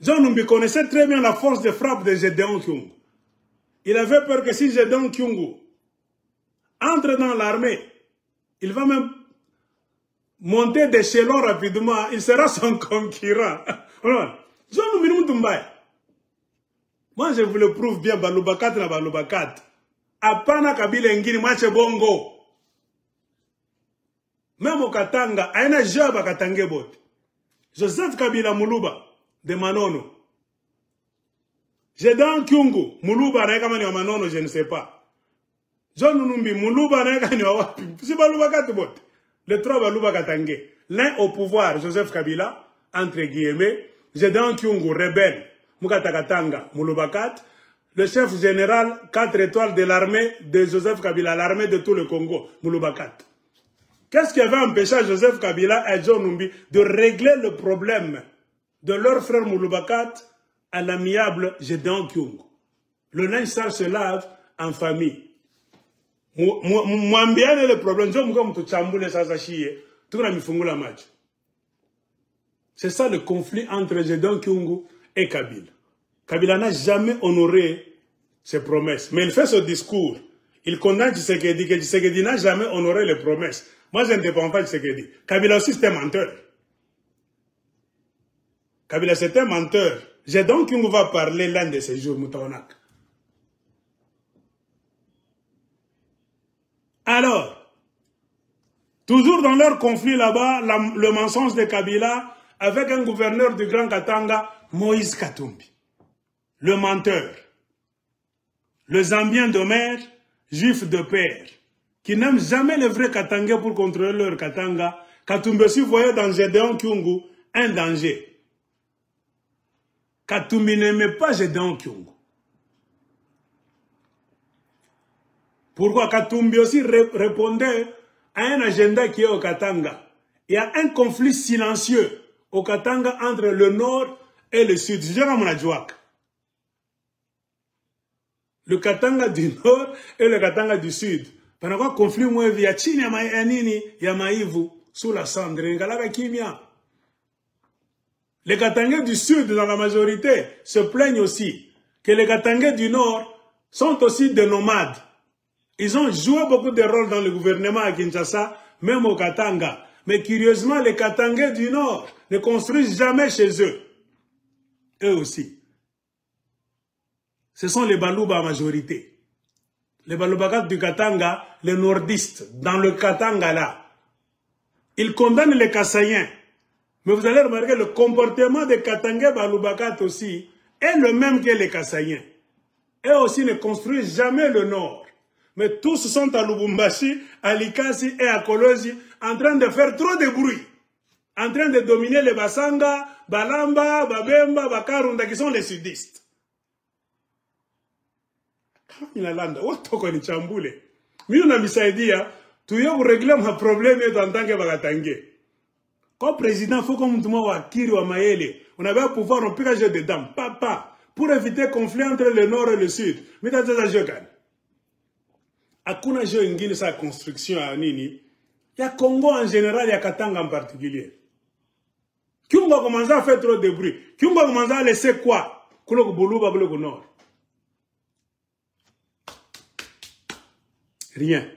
John Numbi connaissait très bien la force de frappe de Gédéon Kyungu. Il avait peur que si Gédéon Kyungu entre dans l'armée, il va même monter d'échelon rapidement, il sera son concurrent. John Numbi Moutumbaye. Moi, je vous le prouve bien, Balubakat na Balubakat. Apana Kabila Ngini, Mache Bongo. Même au Katanga, aina job à Katange bot. Joseph Kabila Muluba, de Manono. Gédéon Kyungu, Muluba na kama ni wa Manono, je ne sais pas. John Numbi, Muluba na kama ni wa wapi. Si Balubakat bot. Les trois Baluba Katange. L'un au pouvoir, Joseph Kabila, entre guillemets. Gédéon Kyungu, rebelle. Mukata Katanga, Mulubakat. Le chef général 4 étoiles de l'armée de Joseph Kabila, l'armée de tout le Congo, Mulubakat. Qu'est-ce qui avait empêché Joseph Kabila et John Numbi de régler le problème de leur frère Mulubakat à l'amiable Gédéon Kyungu? Le linge sale se lave en famille. Mwambiane le problème, c'est ça le conflit entre Gédéon Kyungu et Kabila. Kabila n'a jamais honoré ses promesses. Mais il fait ce discours. Il condamne Tshisekedi, que Tshisekedi n'a jamais honoré les promesses. Moi, je ne dépends pas de Tshisekedi. Kabila aussi, c'est un menteur. Kabila, c'est un menteur. J'ai donc qu'on va parler l'un de ces jours, Moutaonak. Alors, toujours dans leur conflit là-bas, le mensonge de Kabila avec un gouverneur du Grand Katanga, Moïse Katumbi. Le menteur, le Zambien de mère, juif de père, qui n'aiment jamais les vrais Katangais pour contrôler leur Katanga. Katumbi aussi voyait dans Gédéon Kyungu un danger. Katumbi n'aimait pas Gédéon Kyungu. Pourquoi? Katumbi aussi répondait à un agenda qui est au Katanga. Il y a un conflit silencieux au Katanga entre le nord et le sud. Je dirais mon adjouak. Le Katanga du nord et le Katanga du sud. Pendant quoi conflit moi via chini ya nini ya maivu sous la cendre ngalaga kimia. Les Katangais du sud dans la majorité se plaignent aussi que les Katangais du nord sont aussi des nomades. Ils ont joué beaucoup de rôles dans le gouvernement à Kinshasa, même au Katanga. Mais curieusement, les Katangais du nord ne construisent jamais chez eux. Eux aussi. Ce sont les Baluba en majorité. Les Balubakat du Katanga, les nordistes, dans le Katanga là. Ils condamnent les Kassaïens. Mais vous allez remarquer le comportement des Katangais Balubakat aussi est le même que les Kassaïens. Eux aussi ne construisent jamais le nord. Mais tous sont à Lubumbashi, à Likasi et à Kolosi en train de faire trop de bruit. En train de dominer les Basanga, Balamba, Babemba, Bakarunda qui sont les sudistes. Inalanda, wotoko ni chambule. Mimi unamisaidia, tuyo kuregler ma problème yetu en tant que Bagatange. Comme président, faut comme tout wa kiri wa maele. On avait un pouvoir, on peut agir dedans. Papa, pour éviter conflit entre le nord et le sud. Mais t'as déjà joué quand? Hakuna jeu ingine sa construction à nini. Il y a Congo en général, il y a Katanga en particulier. Kyungu a commencé à faire trop de bruit. Kyungu a commencé à laisser quoi? Kouloko Boluba, Kouloko Nord. Rien.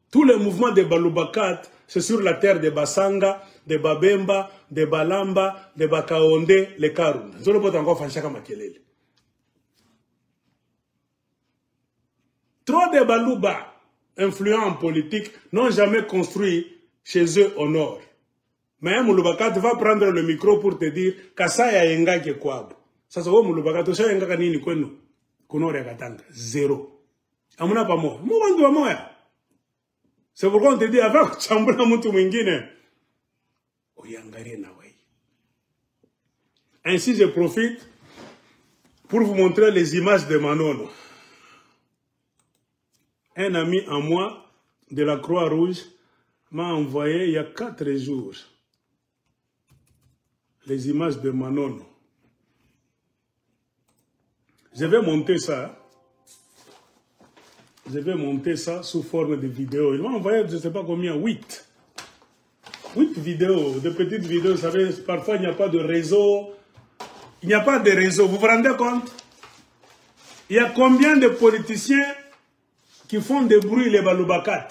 Tous les mouvements de Balubakat, c'est sur la terre de Basanga, de Babemba, de Balamba, de Bakaonde, les Karunda. Je ne peux pas encore faire chacun makelele. Trop de Baluba, influents en politique, n'ont jamais construit chez eux au nord. Mais un Mulubakat va prendre le micro pour te dire Kasaya yenga ke kwabo. Ça c'est au Mulubakat, tu sais yenga kanini kwenu. Kunore Katanga, zéro. Amuna pas moi. Moi, moi. C'est pourquoi on te dit, avant que chambula mutu mwingine. Oyangari na wei. Ainsi, je profite pour vous montrer les images de Manono. Un ami à moi de la Croix-Rouge m'a envoyé il y a 4 jours les images de Manono. Je vais monter ça. Je vais monter ça sous forme de vidéo. Il m'a envoyé, je ne sais pas combien, 8. 8 vidéos, de petites vidéos, vous savez, parfois il n'y a pas de réseau. Il n'y a pas de réseau, vous vous rendez compte? Il y a combien de politiciens qui font des bruits, les Baloubakat?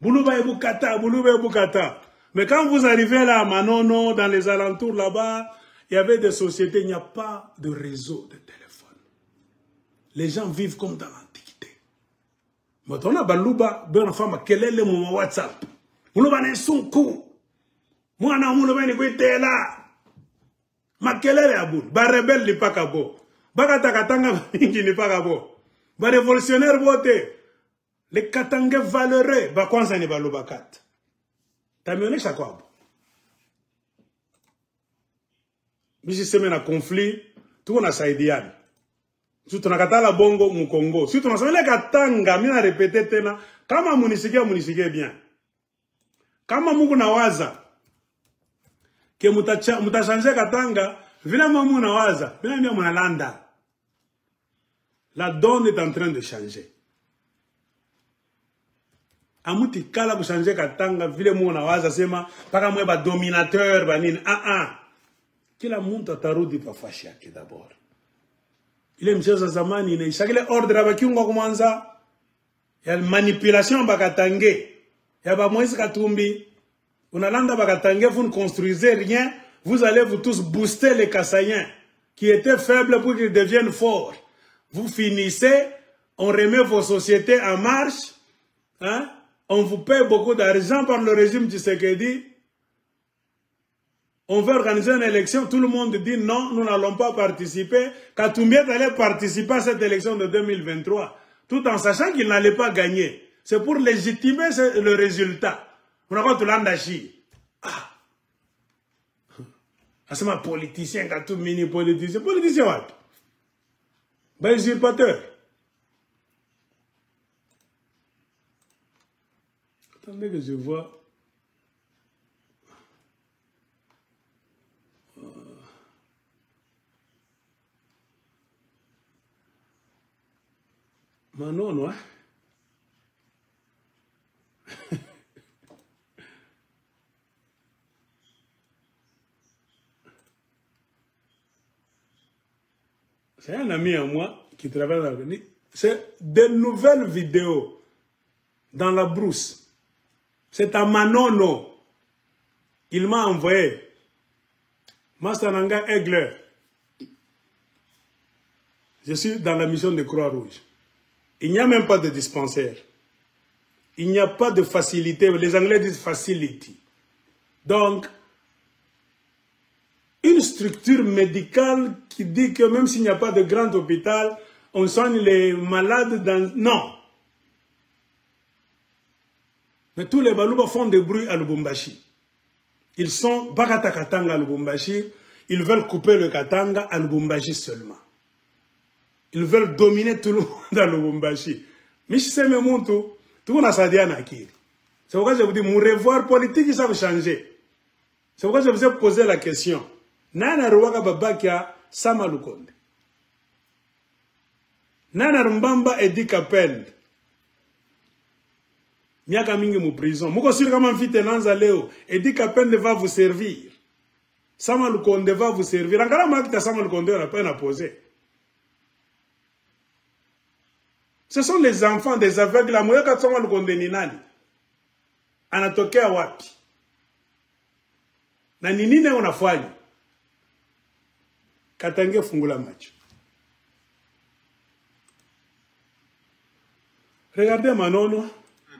Boulouba et Boukata, Boulouba et Boukata. Mais quand vous arrivez là à Manono, dans les alentours là-bas, il y avait des sociétés, il n'y a pas de réseau de téléphone. Les gens vivent comme dans l'Antiquité. Mais on a Balouba, ben femme, quel est le moment WhatsApp? Boulouba n'est son coup. Moi, non, Boulouba n'est pas là. Makelele abul, ba rebelle li pakabo, ba katakatanga mingi ni pakabo, ba révolutionnaire bote, les katanga valeureux, ba kwanza ni balubakat. Tamionesha kwabo. Misi semaine à conflit, tout on a saidiane. Si tu nakatala bongo mu Congo, si tu nasomele katanga, mina répéter tena, kama munisike bien. Kama mungu nawaza, que muta changer katanga, vila mamu na waza, vila mia mwanalanda. La donne est en train de changer. Amuti kala ku changer katanga, vile mu na waza sema, paka mwe ba dominateur ba nini. Kila muntu atarudi pa fashi yake d'abord. Ile mchezo zamani inaishakile ordre abakiunga kumanza ya manipulation bakatange. Ya ba Moïse Katumbi. Unalanda bakatange, vous ne construisez rien, vous allez vous tous booster les Kassaïens qui étaient faibles pour qu'ils deviennent forts. Vous finissez, on remet vos sociétés en marche, hein? On vous paye beaucoup d'argent par le régime Tshisekedi. On veut organiser une élection, tout le monde dit non, nous n'allons pas participer. Katumbi allait participer à cette élection de 2023, tout en sachant qu'il n'allait pas gagner. C'est pour légitimer le résultat. On a pas tout l'andachi. C'est ma politicien, tout mini politicien. Politicien, what? Ben, usurpateur. Attendez que je vois. Manon, ouais. C'est un ami à moi qui travaille dans le... C'est de nouvelles vidéos dans la brousse. C'est à Manono. Il m'a envoyé. Mastananga Egler. Je suis dans la mission de Croix-Rouge. Il n'y a même pas de dispensaire. Il n'y a pas de facilité. Les Anglais disent facility. Donc, une structure médicale qui dit que même s'il n'y a pas de grand hôpital, on soigne les malades dans... Non. Mais tous les Balouba font des bruits à Lubumbashi. Ils sont Bakata Katanga à Lubumbashi. Ils veulent couper le Katanga à Lubumbashi seulement. Ils veulent dominer tout le monde à Lubumbashi. Mais je sais même tout le monde a sa diane à qui. C'est pourquoi je vous dis, mon revoir politique, ça va changer. C'est pourquoi je vous ai posé la question. Nana Ruwaka Babakia Sama Lukonde. Nana Rumbamba Edi Kapend. Miaka mingi mu prison. Moko sur kama mfite nanza leo. Edi Kapend va vous servir. Sama Lukonde va vous servir. Angala makita Sama Lukonde on a peine à poser. Ce sont les enfants des aveugles. La moya Sama Lukonde ni nani. Anatokea wapi. Na nini ne unafanya. Katange fungula macho. Regardez Manono.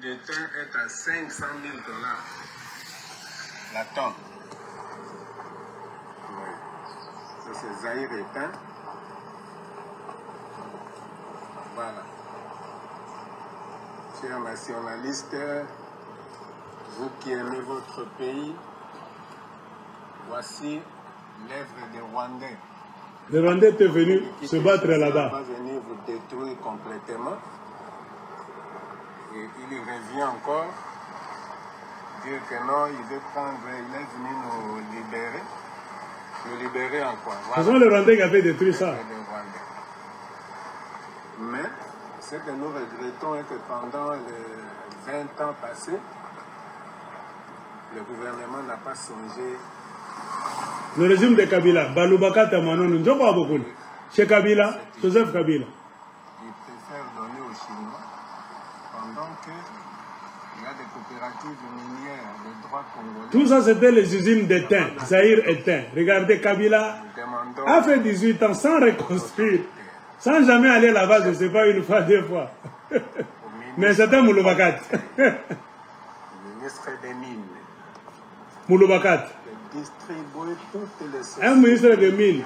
Le thym est à 500 000 $. La tonne. Oui. Ça c'est Zahir et thym. Voilà. Chers nationalistes, vous qui aimez votre pays, voici l'œuvre des Rwandais. Les Rwandais étaient venus se battre là-bas. Il va venir vous détruire complètement. Et il revient encore dire que non, il veut prendre, il est venu nous libérer. Nous libérer en quoi? Voilà. Ce sont les Rwandais qui avaient détruit ça. Mais ce que nous regrettons est que pendant les 20 ans passés, le gouvernement n'a pas songé. Le régime de Kabila, Balubakata Manono, Njoko Abokul, chez Kabila, Joseph Kabila. Il préfère donner aux Chinois pendant qu'il y a des coopératives minières, des droits congolais. Tout ça, c'était les usines d'étain, Zahir éteint. Regardez, Kabila a fait 18 ans sans reconstruire, sans jamais aller là-bas, je ne sais pas, une fois, deux fois. Mais c'était Mouloubakat. Le ministre des Mines. Mouloubakat. Distribuer toutes les sociétés. Un ministre des Mines,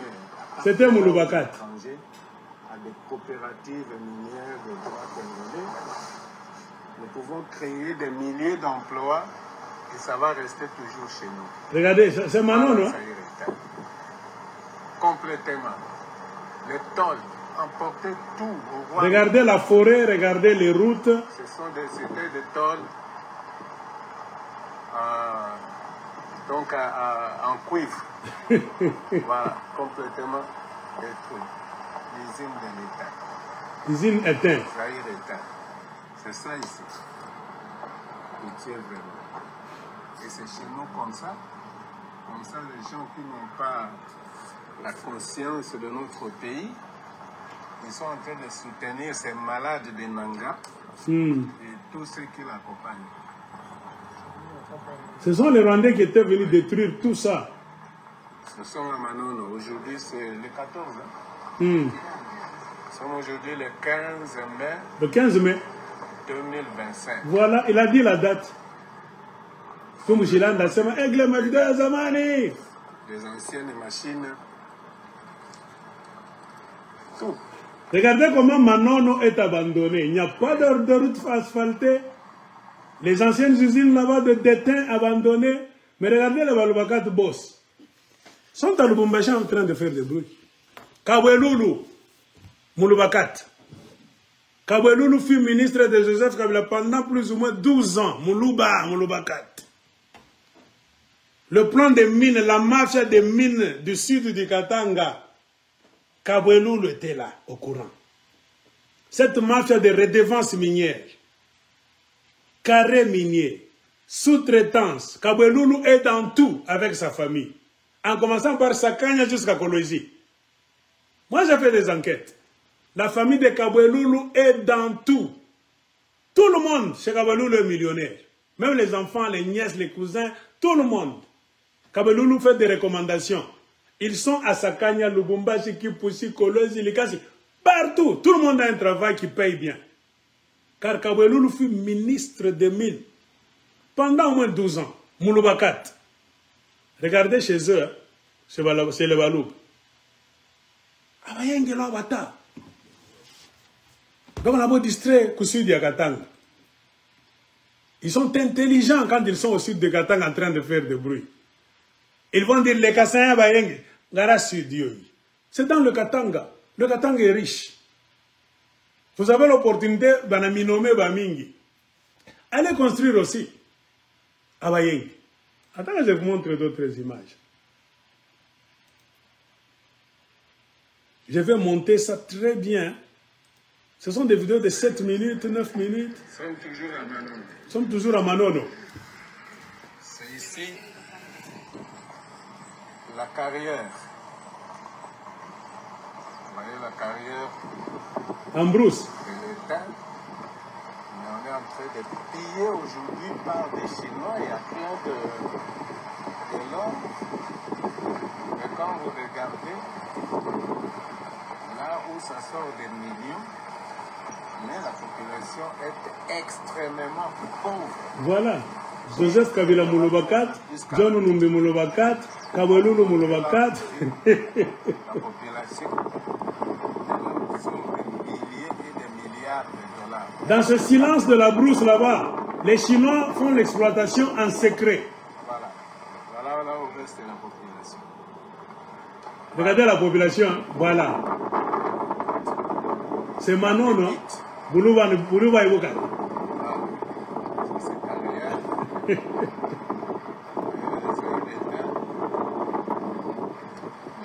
c'était Mouloubakat. À des coopératives minières de droit congolais. Nous pouvons créer des milliers d'emplois et ça va rester toujours chez nous. Regardez, c'est Manon, non? Complètement. Les tôles emportaient tout au roi. Regardez la forêt, regardez les routes. C'était des tôles en cuivre. Voilà, complètement détruit. L'usine de l'État. L'usine éteinte. Zahir éteint. C'est ça ici. Il tient vraiment. Et c'est chez nous comme ça. Comme ça, les gens qui n'ont pas la conscience de notre pays, ils sont en train de soutenir ces malades de Nanga et tous ceux qui l'accompagnent. Ce sont les Rwandais qui étaient venus détruire tout ça. Ce sont à Manono. Aujourd'hui, c'est le 14. Hein? Nous sommes aujourd'hui le 15 mai. Le 15 mai. 2025. Voilà, il a dit la date. Comme Jilanda, c'est ma aigle Magda Zamani. Les anciennes machines. Tout. Regardez comment Manono est abandonné. Il n'y a pas de route asphaltée. Les anciennes usines là-bas de détain abandonnées. Mais regardez les Balubakat boss. Ils sont à Lubumbashi en train de faire des bruits. Kabweloulou, Mouloubakat. Kabweloulou fut ministre de Joseph Kabila pendant plus ou moins 12 ans. Mouloubakat. Le plan des mines, la mafia des mines du sud du Katanga, Kabweloulou était là, au courant. Cette mafia de redevances minières, carré minier, sous-traitance, Kabweloulou est dans tout avec sa famille. En commençant par Sakanya jusqu'à Koloji. Moi, j'ai fait des enquêtes. La famille de Kabweloulou est dans tout. Tout le monde chez Kabweloulou est millionnaire. Même les enfants, les nièces, les cousins, tout le monde. Kabweloulou fait des recommandations. Ils sont à Sakanya, Lubumbashi, Kipushi, Koloji, Likasi. Partout. Tout le monde a un travail qui paye bien. Car Kabweloulou fut ministre des Mines pendant au moins 12 ans. Mouloubakat. Regardez chez eux, c'est le Baloub. Donc on a beau distrait au sud de Katanga. Ils sont intelligents quand ils sont au sud de Katanga en train de faire du bruit. Ils vont dire les Kassaya Bayeng, Gara Sud. C'est dans le Katanga. Le Katanga est riche. Vous avez l'opportunité de nommer Bamingi. Allez construire aussi à Bayeng. Attends, je vous montre d'autres images. Je vais monter ça très bien. Ce sont des vidéos de 7 minutes, 9 minutes. Nous sommes toujours à Manono. C'est ici la carrière. Vous voyez la carrière en brousse. De l'État. Mais on est en train de piller aujourd'hui par des Chinois. Il y a rien de l'or. Mais quand vous regardez, là où ça sort des millions, mais la population est extrêmement pauvre. Voilà. Joseph Kabila Mouloubakat, John Numbi Mouloubakat, Kabweloulou Mouloubakat. La population, nous sommes des milliers et des milliards de dollars. Dans ce silence de la brousse là-bas, les Chinois font l'exploitation en secret. Voilà. Voilà là où reste la population. Regardez la population, voilà. C'est Manon, non? Boulouba et Boka.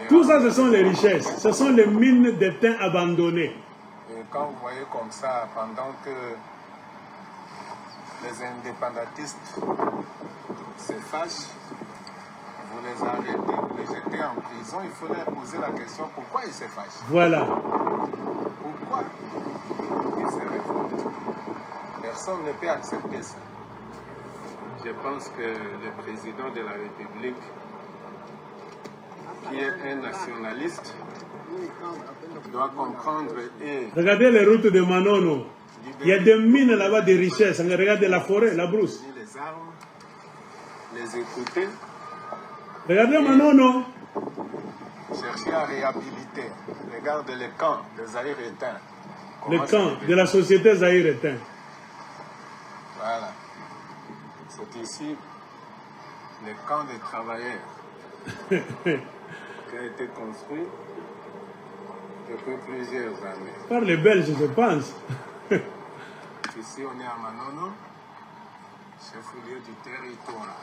Tout ça, ce sont les richesses. Ce sont les mines d'étain abandonnées. Et quand vous voyez comme ça, pendant que les indépendantistes se fâchent, vous les arrêtez, vous les jetez en prison, il faut leur poser la question pourquoi ils se fâchent. Voilà. Pourquoi ils se révoltent? Personne ne peut accepter ça. Je pense que le président de la République, qui est un nationaliste, doit comprendre et... Regardez les routes de Manono. Il y a des mines là-bas de richesse. Regardez la forêt, la brousse. Les armes, les écouter. Regardez Manono. Chercher à réhabiliter. Regardez les camps des Zaïre-Éteints. Le camp de la société Zaïre-Éteint. Voilà. C'est ici le camp des travailleurs qui a été construit depuis plusieurs années. Par les Belges, je pense. Ici, on est à Manono, chef-lieu du territoire.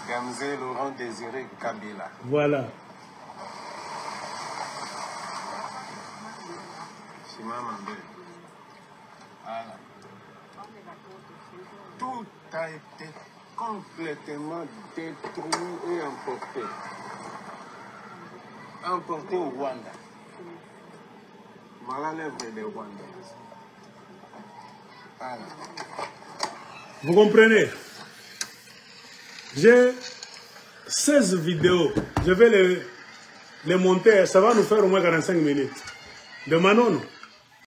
Gamze Laurent Désiré Kabila. Voilà. Chimamanda. Voilà. Tout a été complètement détruit et emporté. Emporté au Rwanda. Voilà l'œuvre des Rwandais. Voilà. Vous comprenez? J'ai 16 vidéos. Je vais les monter. Ça va nous faire au moins 45 minutes. De Manono.